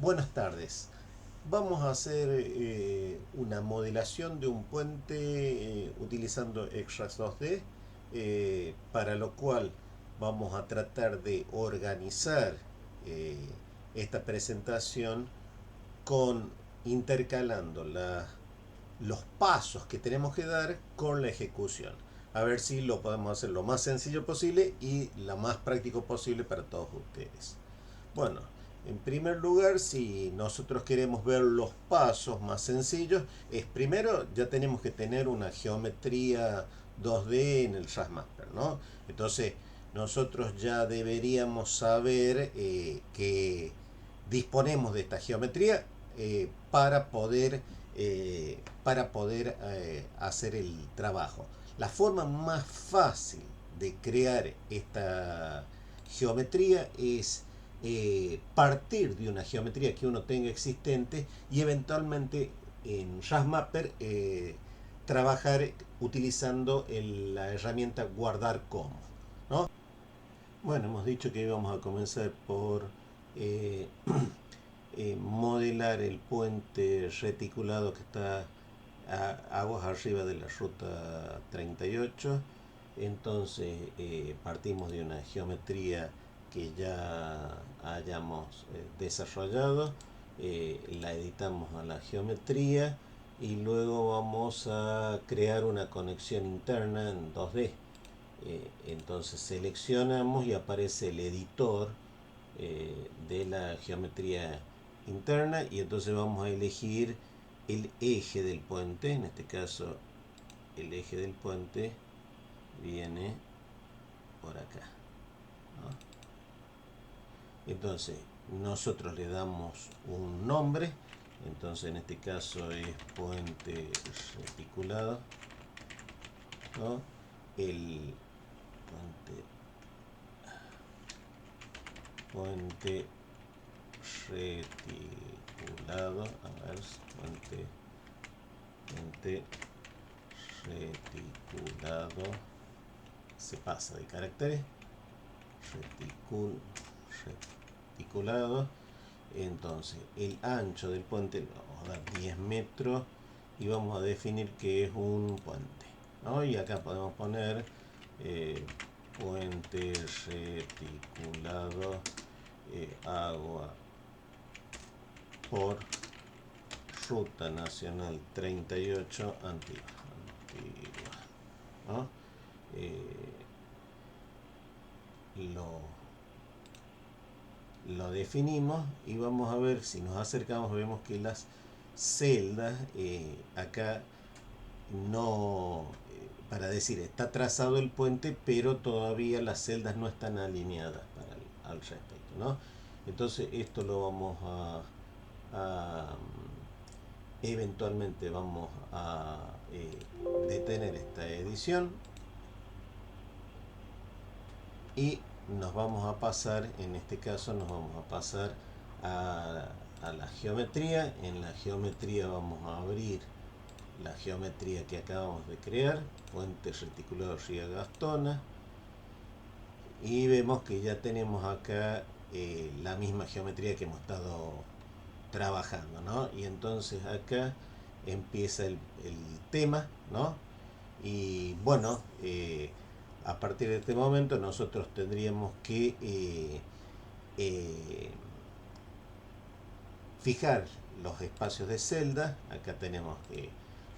Buenas tardes. Vamos a hacer una modelación de un puente utilizando extras 2D, para lo cual vamos a tratar de organizar eh, esta presentación con intercalando los pasos que tenemos que dar con la ejecución. A ver si lo podemos hacer lo más sencillo posible y lo más práctico posible para todos ustedes. Bueno, en primer lugar, si nosotros queremos ver los pasos más sencillos, es primero ya tenemos que tener una geometría 2D en el Jazzmaster, ¿no? Entonces, nosotros ya deberíamos saber que disponemos de esta geometría para poder hacer el trabajo. La forma más fácil de crear esta geometría es partir de una geometría que uno tenga existente y eventualmente en Jazzmaster trabajar utilizando la herramienta guardar como, ¿no? Bueno, hemos dicho que íbamos a comenzar por eh, modelar el puente reticulado que está aguas arriba de la ruta 38. Entonces partimos de una geometría que ya hayamos desarrollado, la editamos a la geometría y luego vamos a crear una conexión interna en 2D. Entonces seleccionamos y aparece el editor de la geometría interna y entonces vamos a elegir el eje del puente. En este caso el eje del puente viene por acá, ¿no? Entonces nosotros le damos un nombre, entonces en este caso es puente reticulado, ¿no? El puente reticulado, a ver, puente reticulado, se pasa de caracteres, reticulado. Entonces el ancho del puente le vamos a dar 10 metros y vamos a definir que es un puente, ¿no? Y acá podemos poner puente reticulado agua por ruta nacional 38 antigua, ¿no? lo, lo definimos y vamos a ver, si nos acercamos vemos que las celdas acá no, para decir, está trazado el puente, pero todavía las celdas no están alineadas al respecto, ¿no? Entonces esto lo vamos a eventualmente vamos a detener esta edición y nos vamos a pasar, en este caso nos vamos a pasar a la geometría. En la geometría vamos a abrir la geometría que acabamos de crear, puente reticulado Ría Gastona, y vemos que ya tenemos acá la misma geometría que hemos estado trabajando, ¿no? Y entonces acá empieza el tema, ¿no? Y bueno, a partir de este momento nosotros tendríamos que eh, fijar los espacios de celda. Acá tenemos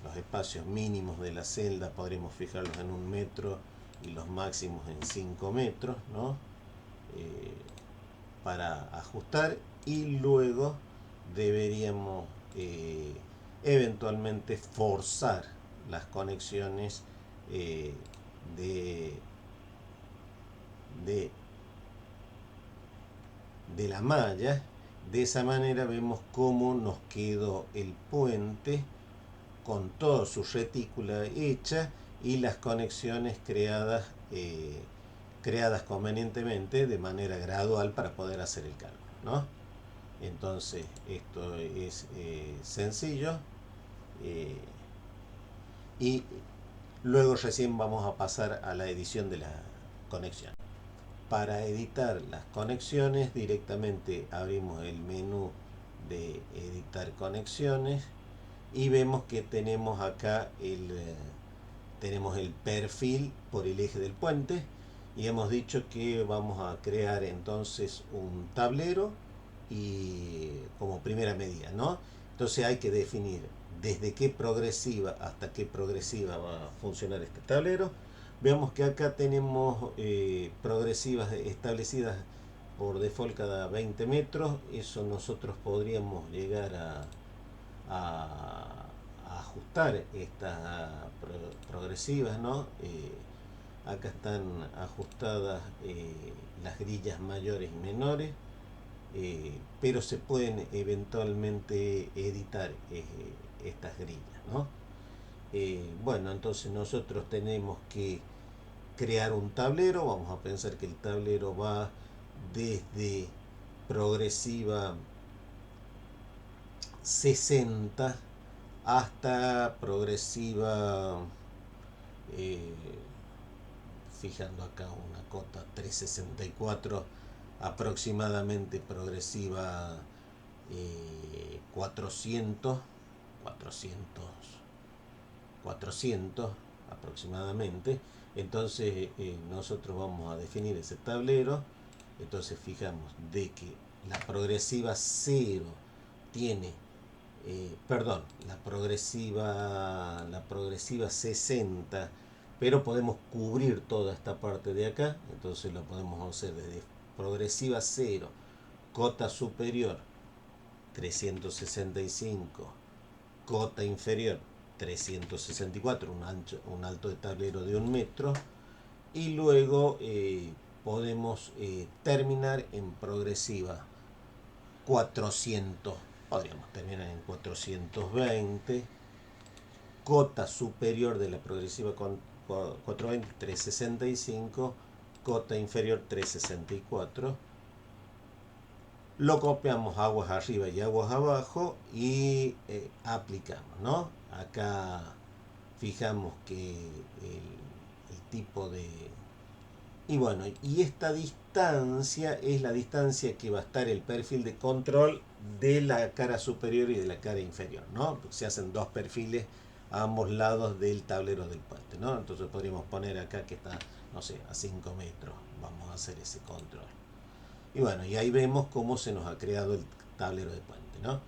los espacios mínimos de la celda, podremos fijarlos en 1 metro y los máximos en 5 metros, ¿no? Para ajustar, y luego deberíamos eventualmente forzar las conexiones eh, de, de, de la malla. De esa manera vemos cómo nos quedó el puente con toda su retícula hecha y las conexiones creadas convenientemente de manera gradual para poder hacer el cálculo, ¿no? Entonces esto es sencillo, eh, y luego recién vamos a pasar a la edición de la conexión. Para editar las conexiones directamente abrimos el menú de editar conexiones y vemos que tenemos acá tenemos el perfil por el eje del puente y hemos dicho que vamos a crear entonces un tablero y como primera medida, ¿no? Entonces hay que definir desde qué progresiva hasta qué progresiva va a funcionar este tablero. Veamos que acá tenemos progresivas establecidas por default cada 20 metros. Eso nosotros podríamos llegar a ajustar estas progresivas, ¿no? Acá están ajustadas las grillas mayores y menores, pero se pueden eventualmente editar estas grillas, ¿no? Bueno, entonces nosotros tenemos que crear un tablero. Vamos a pensar que el tablero va desde progresiva 60 hasta progresiva, eh, fijando acá una cota 364, aproximadamente progresiva 400 aproximadamente. Entonces nosotros vamos a definir ese tablero. Entonces fijamos de que la progresiva 0 tiene la progresiva 60, pero podemos cubrir toda esta parte de acá. Entonces lo podemos hacer desde progresiva 0, cota superior 365, cota inferior 364, un alto de tablero de 1 metro, y luego podemos terminar en progresiva 400, podríamos terminar en 420, cota superior de la progresiva 420 365, cota inferior 364. Lo copiamos aguas arriba y aguas abajo y aplicamos, ¿no? Acá fijamos que el tipo de... Y bueno, y esta distancia es la distancia que va a estar el perfil de control de la cara superior y de la cara inferior, ¿no? Se hacen dos perfiles a ambos lados del tablero del puente, ¿no? Entonces podríamos poner acá que está, no sé, a 5 metros. Vamos a hacer ese control. Y bueno, y ahí vemos cómo se nos ha creado el tablero de puente, ¿no?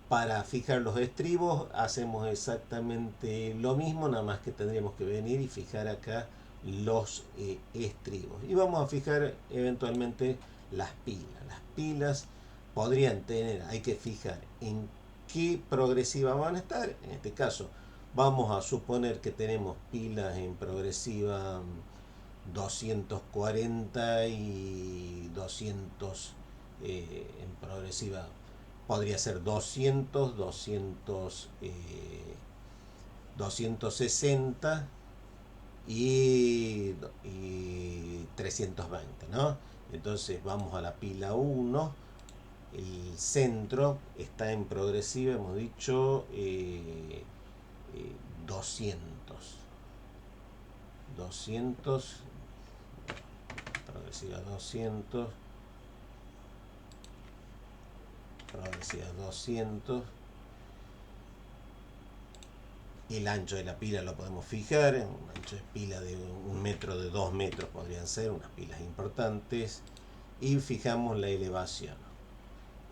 Para fijar los estribos hacemos exactamente lo mismo, nada más que tendríamos que venir y fijar acá los estribos. Y vamos a fijar eventualmente las pilas. Las pilas podrían tener, hay que fijar en qué progresiva van a estar. En este caso vamos a suponer que tenemos pilas en progresiva 240 y 200 en progresiva. Podría ser 200, 260 y 320, ¿no? Entonces vamos a la pila 1. El centro está en progresiva, hemos dicho 200. Progresiva 200. Progresiva 200. El ancho de la pila lo podemos fijar, un ancho de pila de 1 metro, de 2 metros podrían ser, unas pilas importantes. Y fijamos la elevación.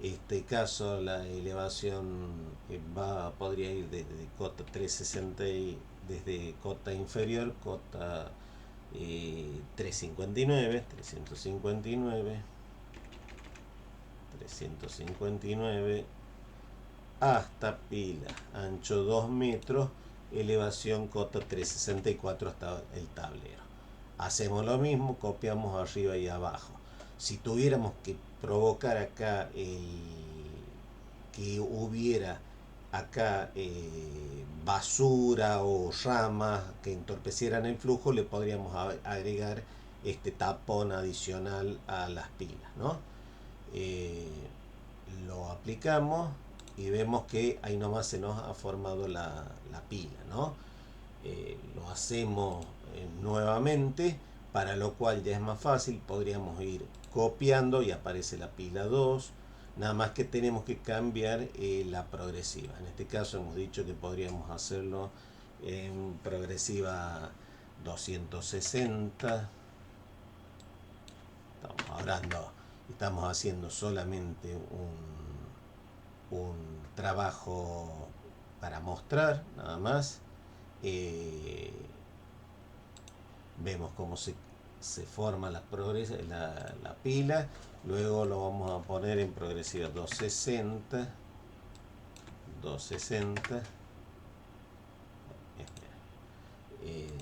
Este caso la elevación podría ir desde cota 360, desde cota inferior, cota 359, 359 hasta pila, ancho 2 metros, elevación cota 364 hasta el tablero. Hacemos lo mismo, copiamos arriba y abajo. Si tuviéramos que provocar acá que hubiera acá basura o ramas que entorpecieran el flujo, le podríamos agregar este tapón adicional a las pilas, ¿no? Lo aplicamos y vemos que ahí nomás se nos ha formado la pila, ¿no? Lo hacemos nuevamente, para lo cual ya es más fácil. Podríamos ir copiando y aparece la pila 2, nada más que tenemos que cambiar la progresiva. En este caso hemos dicho que podríamos hacerlo en progresiva 260. Estamos haciendo solamente un trabajo para mostrar, nada más. Vemos cómo se forma la pila. Luego lo vamos a poner en progresiva 260.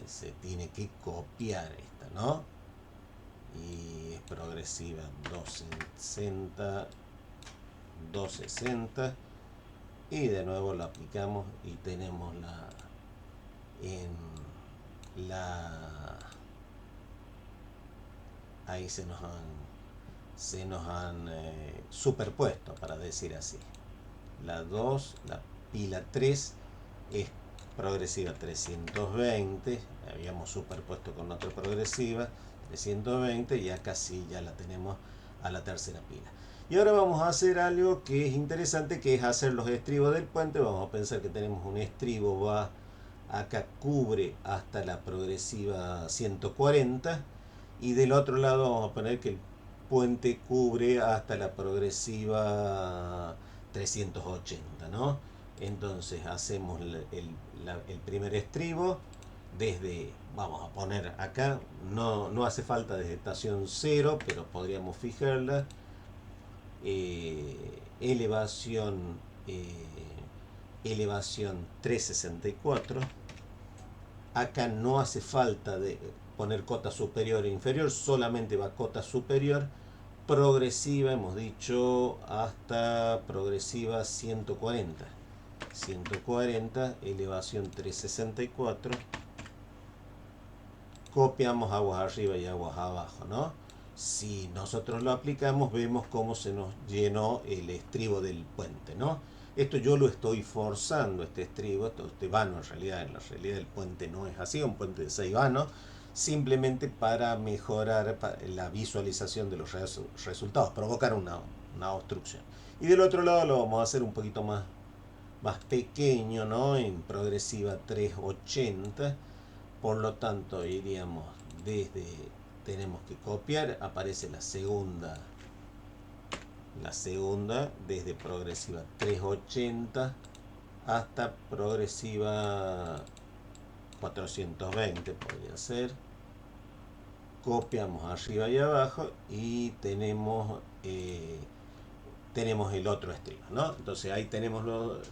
Se tiene que copiar esta, ¿no? Y es progresiva 260. Y de nuevo lo aplicamos y tenemos ahí se nos han superpuesto, para decir así. La pila 3 es progresiva 320, habíamos superpuesto con otra progresiva 320 y acá sí ya la tenemos a la tercera pila. Y ahora vamos a hacer algo que es interesante, que es hacer los estribos del puente. Vamos a pensar que tenemos un estribo, acá cubre hasta la progresiva 140 y del otro lado vamos a poner que el puente cubre hasta la progresiva 380, ¿no? Entonces hacemos el primer estribo vamos a poner acá, no hace falta desde estación 0, pero podríamos fijarla. Elevación 364. Acá no hace falta de poner cota superior e inferior, solamente va cota superior. Progresiva, hemos dicho, hasta progresiva 140. 140, elevación 364. Copiamos aguas arriba y aguas abajo, ¿no? Si nosotros lo aplicamos, vemos cómo se nos llenó el estribo del puente, ¿no? Esto yo lo estoy forzando, este estribo, este vano en la realidad el puente no es así, un puente de 6 vanos, simplemente para mejorar la visualización de los resultados, provocar una obstrucción. Y del otro lado lo vamos a hacer un poquito más pequeño, ¿no? En progresiva 380, por lo tanto iríamos tenemos que copiar, aparece la segunda desde progresiva 380 hasta progresiva 420 podría ser. Copiamos arriba y abajo y tenemos el otro estribo, ¿no? Entonces ahí tenemos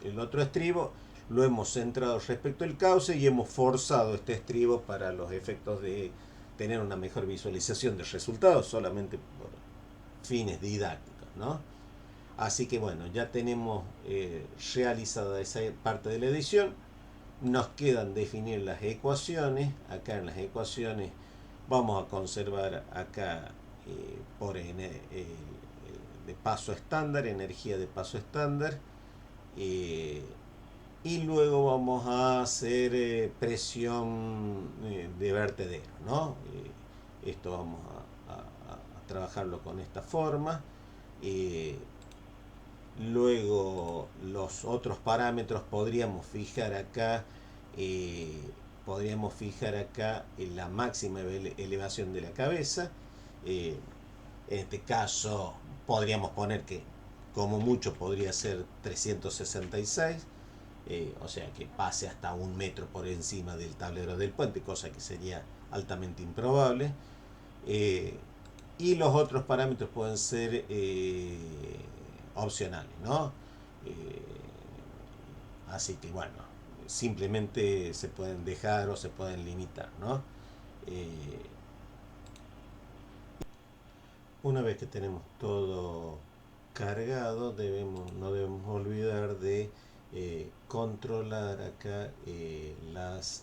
el otro estribo, lo hemos centrado respecto al cauce y hemos forzado este estribo para los efectos de tener una mejor visualización de resultados, solamente por fines didácticos, ¿no? Así que bueno, ya tenemos realizada esa parte de la edición. Nos quedan definir las ecuaciones. Acá en las ecuaciones vamos a conservar acá de paso estándar, energía de paso estándar, y luego vamos a hacer presión de vertedero, ¿no? Esto vamos a trabajarlo con esta forma. Luego los otros parámetros podríamos fijar acá la máxima elevación de la cabeza. En este caso podríamos poner que como mucho podría ser 366, o sea que pase hasta 1 metro por encima del tablero del puente, cosa que sería altamente improbable. Y los otros parámetros pueden ser opcionales, ¿no? Así que bueno, simplemente se pueden dejar o se pueden limitar, ¿no? Una vez que tenemos todo cargado, no debemos olvidar de controlar acá las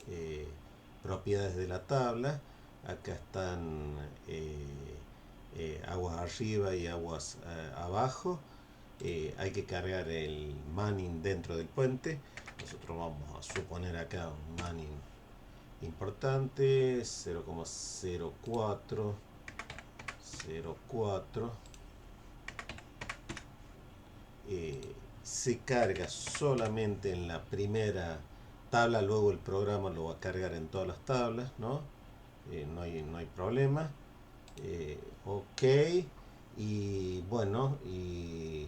propiedades de la tabla. Acá están aguas arriba y aguas abajo. Hay que cargar el manning dentro del puente. Nosotros vamos a suponer acá un manning importante, 0,04. se carga solamente en la primera tabla, luego el programa lo va a cargar en todas las tablas, ¿no? No hay problema. Ok, y bueno, y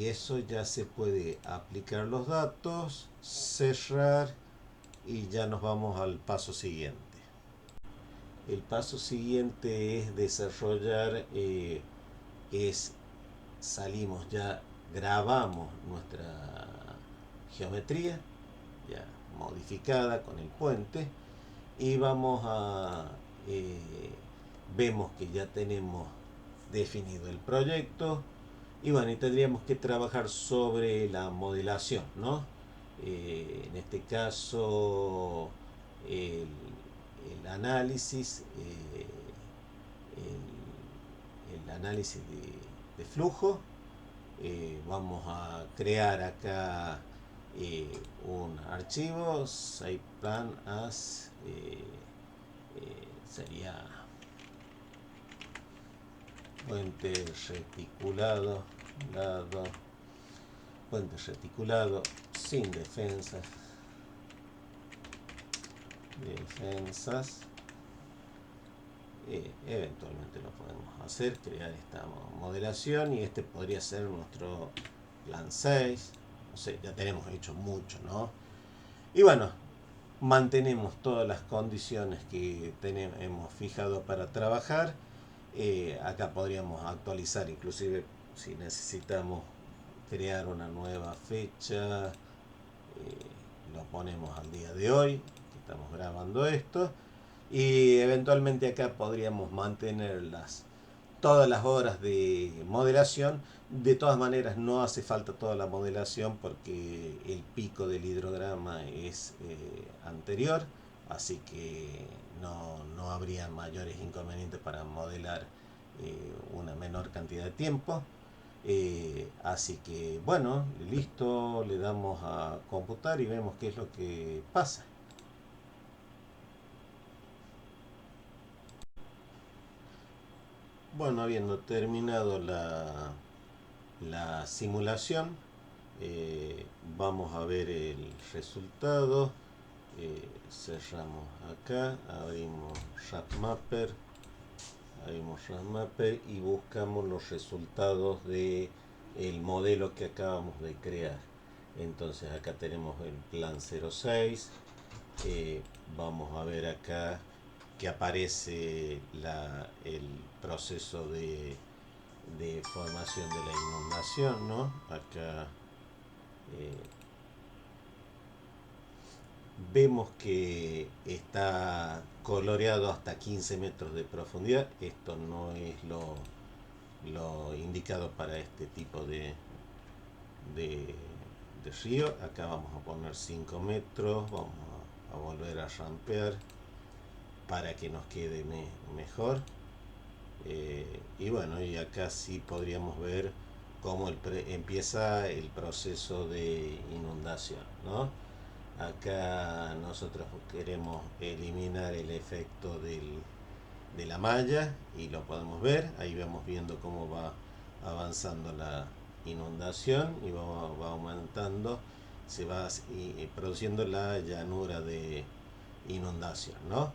eso ya se puede aplicar los datos, cerrar y ya nos vamos al paso siguiente. El paso siguiente es desarrollar, es salimos ya, grabamos nuestra geometría ya modificada con el puente y vamos a, eh, vemos que ya tenemos definido el proyecto y bueno, y tendríamos que trabajar sobre la modelación, ¿no? En este caso, el, el análisis, el análisis de flujo. Vamos a crear acá un archivo, SciPlan as, sería puente reticulado, lado, puente reticulado sin defensas, eventualmente lo podemos hacer, crear esta modelación y este podría ser nuestro plan 6, no sé, ya tenemos hecho mucho, ¿no? Y bueno, mantenemos todas las condiciones que hemos fijado para trabajar. Acá podríamos actualizar, inclusive si necesitamos crear una nueva fecha, lo ponemos al día de hoy, que estamos grabando esto, y eventualmente acá podríamos mantener todas las horas de modelación. De todas maneras no hace falta toda la modelación porque el pico del hidrograma es anterior, así que no habría mayores inconvenientes para modelar una menor cantidad de tiempo. Así que bueno, listo, le damos a computar y vemos qué es lo que pasa. Bueno, habiendo terminado la simulación, vamos a ver el resultado. Cerramos acá, abrimos RapMapper y buscamos los resultados de el modelo que acabamos de crear. Entonces acá tenemos el plan 06. Vamos a ver acá que aparece el proceso de formación de la inundación, ¿no? Acá vemos que está coloreado hasta 15 metros de profundidad. Esto no es lo indicado para este tipo de, de río. Acá vamos a poner 5 metros, vamos a volver a rampear para que nos quede mejor. Y bueno, y acá sí podríamos ver cómo empieza el proceso de inundación, ¿no? Acá nosotros queremos eliminar el efecto de la malla y lo podemos ver. Ahí vamos viendo cómo va avanzando la inundación y va aumentando, se va produciendo la llanura de inundación, ¿no?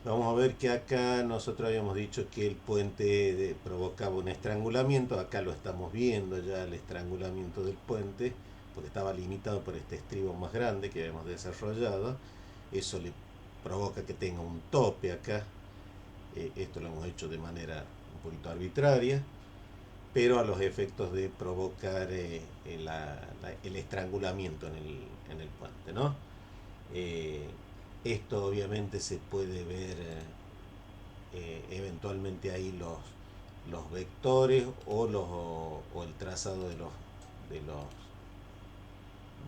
Vamos a ver que acá nosotros habíamos dicho que el puente provocaba un estrangulamiento. Acá lo estamos viendo ya, el estrangulamiento del puente, porque estaba limitado por este estribo más grande que habíamos desarrollado. Eso le provoca que tenga un tope acá. Esto lo hemos hecho de manera un poquito arbitraria, pero a los efectos de provocar el estrangulamiento en el puente, ¿no? Eh, Esto obviamente se puede ver eventualmente ahí los vectores o el trazado de los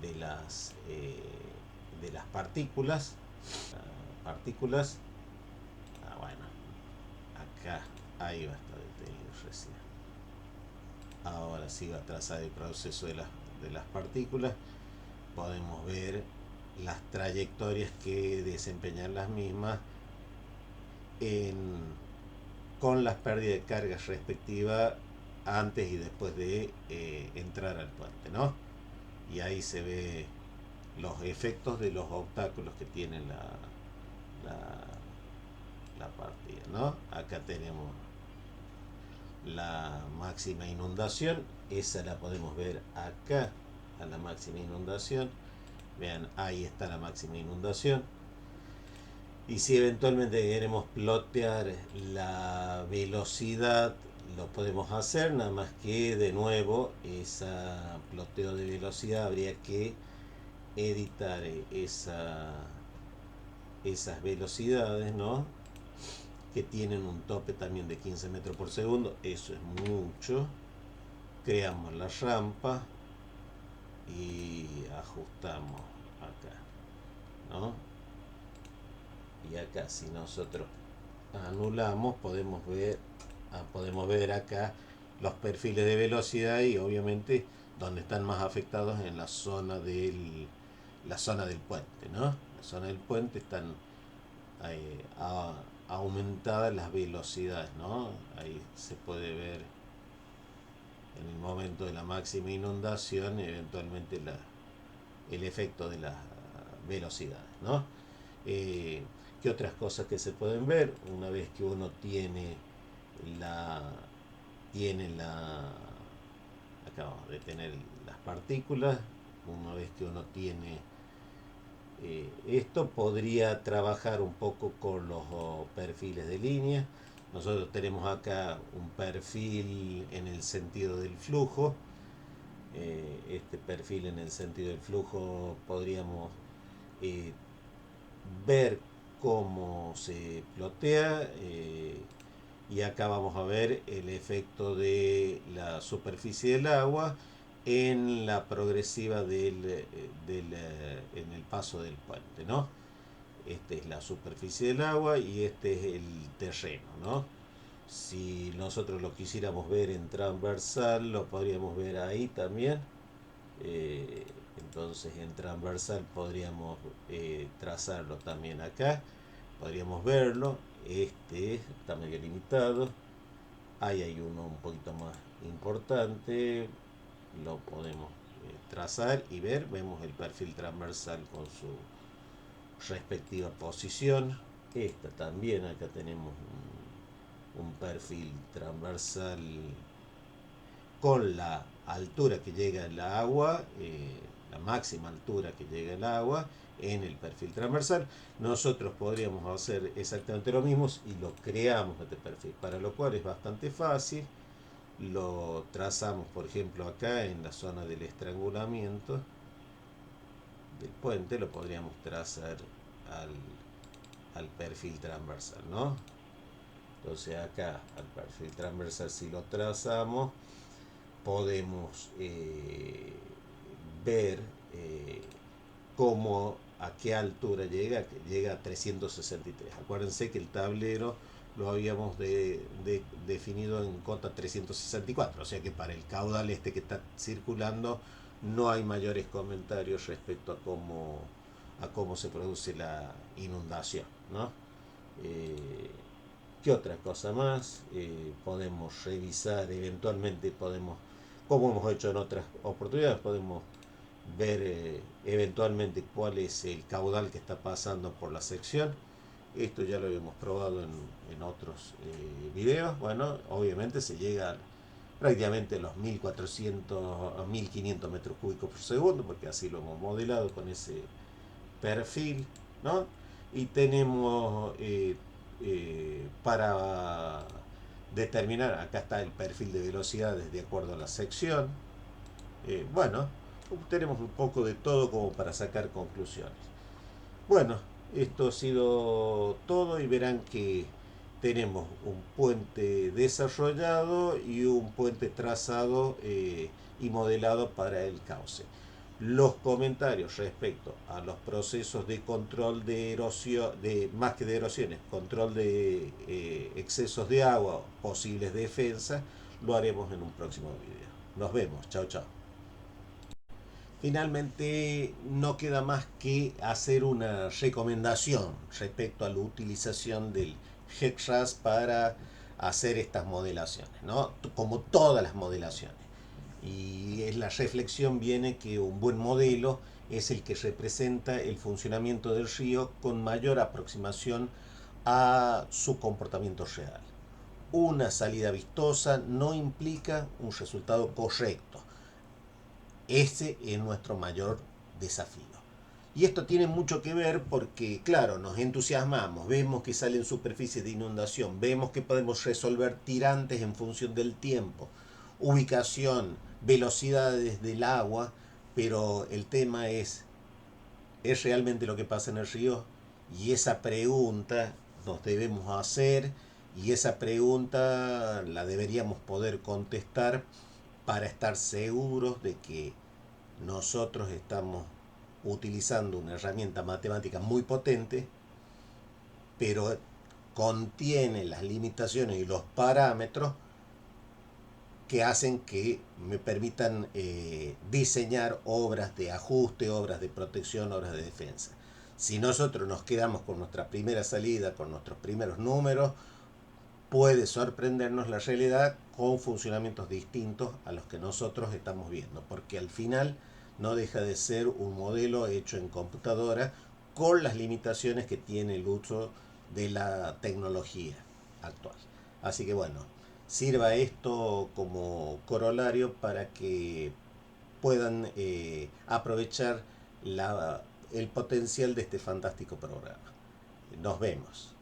de las partículas. Bueno, acá ahí va a estar detenido recién. Ahora sí va a trazar el proceso de las partículas. Podemos ver las trayectorias que desempeñan las mismas con las pérdidas de cargas respectivas antes y después de entrar al puente, ¿no? Y ahí se ve los efectos de los obstáculos que tiene la, la partida, ¿no? Acá tenemos la máxima inundación, esa la podemos ver acá, a la máxima inundación. Vean, ahí está la máxima inundación. Y si eventualmente queremos plotear la velocidad, lo podemos hacer, nada más que de nuevo, ese ploteo de velocidad habría que editar esas velocidades, ¿no? Que tienen un tope también de 15 metros por segundo, eso es mucho. Creamos la rampa y ajustamos acá, ¿no? Y acá si nosotros anulamos podemos ver acá los perfiles de velocidad y obviamente donde están más afectados en la zona del puente, ¿no? La zona del puente están aumentadas las velocidades, ¿no? Ahí se puede ver en el momento de la máxima inundación eventualmente el efecto de las velocidades, ¿no? ¿Qué otras cosas que se pueden ver? Una vez que uno la, tiene la, acabamos de tener las partículas, una vez que uno tiene esto, podría trabajar un poco con los perfiles de línea. Nosotros tenemos acá un perfil en el sentido del flujo. Este perfil en el sentido del flujo podríamos eh, ver cómo se plotea, y acá vamos a ver el efecto de la superficie del agua en la progresiva en el paso del puente, ¿no? Esta es la superficie del agua y este es el terreno, ¿no? Si nosotros lo quisiéramos ver en transversal, lo podríamos ver ahí también. Eh, entonces en transversal podríamos trazarlo también acá. Podríamos verlo. Este está medio limitado. Ahí hay uno un poquito más importante. Lo podemos trazar y ver. Vemos el perfil transversal con su respectiva posición. Esta también, acá tenemos un perfil transversal con la altura que llega el agua, la máxima altura que llega el agua en el perfil transversal. Nosotros podríamos hacer exactamente lo mismo y lo creamos este perfil, para lo cual es bastante fácil. Lo trazamos, por ejemplo, acá en la zona del estrangulamiento del puente, lo podríamos trazar al perfil transversal, ¿no? Entonces acá al perfil transversal, si lo trazamos, podemos ver cómo, a qué altura llega a 363. Acuérdense que el tablero lo habíamos definido en cota 364, o sea que para el caudal este que está circulando no hay mayores comentarios respecto a cómo se produce la inundación, ¿no? ¿Qué otra cosa más? Podemos revisar eventualmente, como hemos hecho en otras oportunidades, podemos ver eventualmente cuál es el caudal que está pasando por la sección. Esto ya lo habíamos probado en otros videos. Bueno, obviamente se llega prácticamente a los 1400 a 1500 metros cúbicos por segundo, porque así lo hemos modelado con ese perfil, ¿no? Y tenemos para determinar, acá está el perfil de velocidades de acuerdo a la sección. Bueno, tenemos un poco de todo como para sacar conclusiones. Bueno, esto ha sido todo y verán que tenemos un puente desarrollado y un puente trazado y modelado para el cauce. Los comentarios respecto a los procesos de control de erosión, más que de erosiones, control de excesos de agua, posibles defensas, lo haremos en un próximo video. Nos vemos, chao chao. Finalmente, no queda más que hacer una recomendación respecto a la utilización del HEC-RAS para hacer estas modelaciones, ¿no? Como todas las modelaciones. Y la reflexión viene que un buen modelo es el que representa el funcionamiento del río con mayor aproximación a su comportamiento real. Una salida vistosa no implica un resultado correcto. Ese es nuestro mayor desafío. Y esto tiene mucho que ver porque, claro, nos entusiasmamos, vemos que salen superficies de inundación, vemos que podemos resolver tirantes en función del tiempo, ubicación, velocidades del agua, pero el tema ¿es realmente lo que pasa en el río? Y esa pregunta nos debemos hacer y esa pregunta la deberíamos poder contestar para estar seguros de que nosotros estamos utilizando una herramienta matemática muy potente, pero contiene las limitaciones y los parámetros que hacen que me permitan diseñar obras de ajuste, obras de protección, obras de defensa. Si nosotros nos quedamos con nuestra primera salida, con nuestros primeros números, puede sorprendernos la realidad con funcionamientos distintos a los que nosotros estamos viendo, porque al final no deja de ser un modelo hecho en computadora con las limitaciones que tiene el uso de la tecnología actual. Así que bueno, sirva esto como corolario para que puedan aprovechar el potencial de este fantástico programa. Nos vemos.